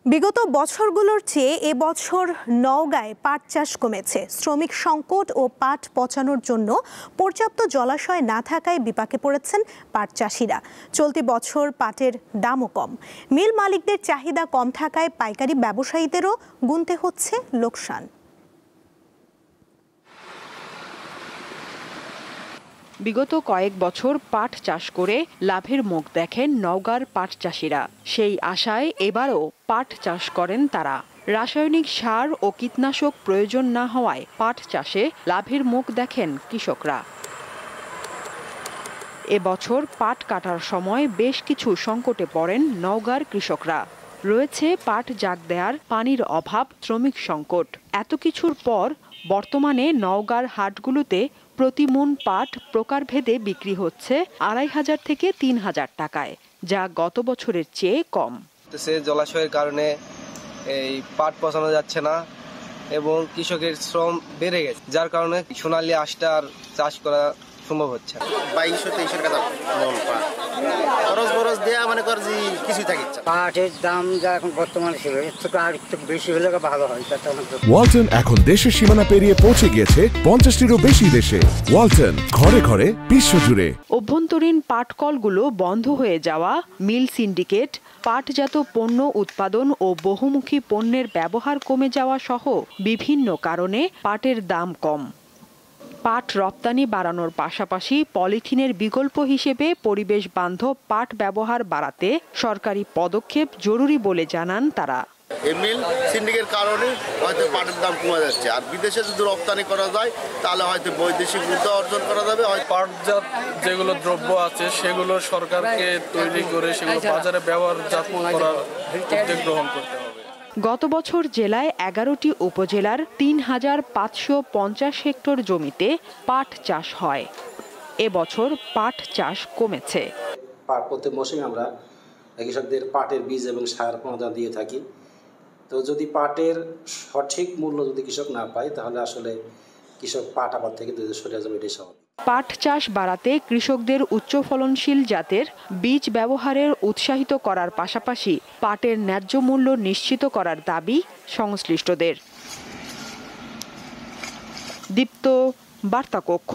বিগত বছরগুলোর চেয়ে এবছর নওগাঁয় পাট চাষ কমেছে। শ্রমিক সংকট ও পাট পচানোর জন্য পর্যাপ্ত জলাশয় না থাকায় বিপাকে পড়েছেন পাট চাষিরা। চলতি বছর পাটের দামও কম। মিল মালিকদের চাহিদা কম থাকায় পাইকারি ব্যবসায়ীদেরও গুনতে হচ্ছে লোকসান। বিগত কয়েক বছর পাট চাষ করে লাভের মুখ দেখেন নওগাঁর পাট চাষিরা। সেই আশায় এবারও পাট চাষ করেন তারা। রাসায়নিক সার ও কীটনাশক প্রয়োজন না হওয়ায় পাট চাষে লাভের মুখ দেখেন কৃষকরা। এবছর পাট কাটার সময় বেশ কিছু সংকটে পড়েন নওগাঁর কৃষকরা। রয়েছে পাট জাগ দেয়ার পানির অভাব, শ্রমিক সংকট। এত কিছুর পর বর্তমানে নওগাঁর হাটগুলোতে প্রতি মণ পাট প্রকারভেদে বিক্রি হচ্ছে ২৫০০ থেকে ৩০০০ টাকায়, যা গত বছরের চেয়ে কম। জলাশয়ের কারণে এই পাট পচানো যাচ্ছে না এবং কৃষকের শ্রম বেড়ে গেছে, যার কারণে সোনালী আঁশটা আর চাষ করা সম্ভব হচ্ছে। ২২০০-২৩০০ টাকা মণ পাট খরচ দেয়া মনে কর যে কিছুই থাকে। পাটের দাম যা এখন বর্তমানে ছিল এর থেকে আর একটু বেশি হলে ভালো হয়। ওয়ালটন এখন দেশের সীমানা পেরিয়ে পৌঁছে গিয়েছে ৫০টিরও বেশি দেশে। ওয়ালটন, ঘরে ঘরে বিশ্বজুড়ে। অভ্যন্তরীণ পাটকলগুলো বন্ধ হয়ে যাওয়া, মিল সিন্ডিকেট, পাটজাত পণ্য উৎপাদন ও বহুমুখী পণ্যের ব্যবহার কমে যাওয়া সহ বিভিন্ন কারণে পাটের দাম কম। পাট রপ্তানি বাড়ানোর পাশাপাশি পলিথিনের বিকল্প হিসেবে পরিবেশ বান্ধব পাট ব্যবহার বাড়াতে সরকারি পদক্ষেপ জরুরি বলে জানান তারা। এই মিল সিন্ডিকেটের কারণে হয়তো পাটের দাম কমে যাচ্ছে, আর বিদেশে যদি রপ্তানি করা যায় তাহলে হয়তো বৈদেশিক মুদ্রা অর্জন করা যাবে। পাটজাত যেগুলো দ্রব্য আছে সেগুলো সরকারকে তৈরি করে সেগুলো বাজারে ব্যবহারজাত করার উদ্যোগ গ্রহণ করতে হবে। গত বছর জেলায় ১১টি উপজেলার ৩৫৫০ হেক্টর জমিতে পাট চাষ হয়। এবছর পাট চাষ কমেছে। প্রত্যেক মৌসুমে আমরা কৃষকদের পাটের বীজ এবং সার অনুদান দিয়ে থাকি। তো যদি পাটের সঠিক মূল্য যদি কৃষক না পায় তাহলে আসলে কৃষক পাট আবাদ থেকে সরে যাবে, এটাই স্বাভাবিক। পাট চাষ বাড়াতে কৃষকদের উচ্চ ফলনশীল জাতের বীজ ব্যবহারের উৎসাহিত করার পাশাপাশি পাটের ন্যায্য মূল্য নিশ্চিত করার দাবি সংশ্লিষ্টদের। দীপ্ত, বার্তা কক্ষ।